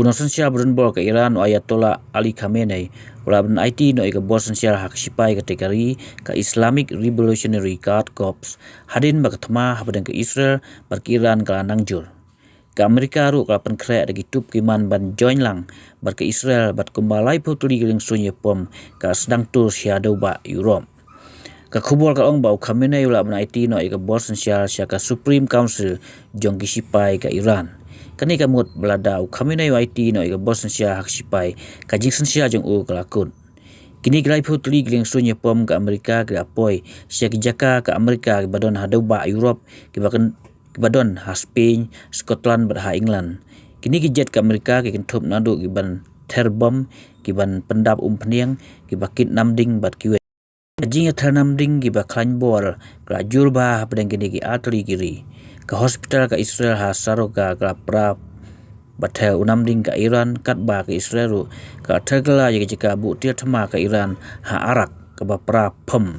Uno sensial berunbol ke Iran Ayatollah Ali Khamenei ulaban IT no ika bos sensial hak sipai kategori ke Islamic Revolutionary Guard Corps hadin bakatma habadan ke Israel bar ke Iran kalanang jur. Ke Amerika ru kalapan krek ada gitup kiman ban join lang bar ke Israel bat kumbalai putuli giling sunyi pom ka sedang tur syadau ba Europe. Ka kubol ka ong bau Khamenei ulaban IT no ika bos sensial syaka Supreme Council jong sipai ke Iran. Kani kamut belada Khamenei IT no ika bos sensia hak sipai kajik sensia jong kelakun. Kini gelai putli giling sunyi pom ke Amerika ke apoi sia jaka ke Amerika ke badon hadau ba Europe ke badon ha Spain, Scotland ha England. Kini gijet ke Amerika ke kentup nadu ke ban terbom ke ban pendap peniang ke bakit namding bat kiwe. Kajing namding ke baklan bor ke ajur ba pedang kini ke atli kiri. Ke hospital ke Israel ha saroga ke pra batel unamding ke Iran kat ba ke Israel ke tergela jika bu tir thema ke Iran ha arak ke ba pra pom.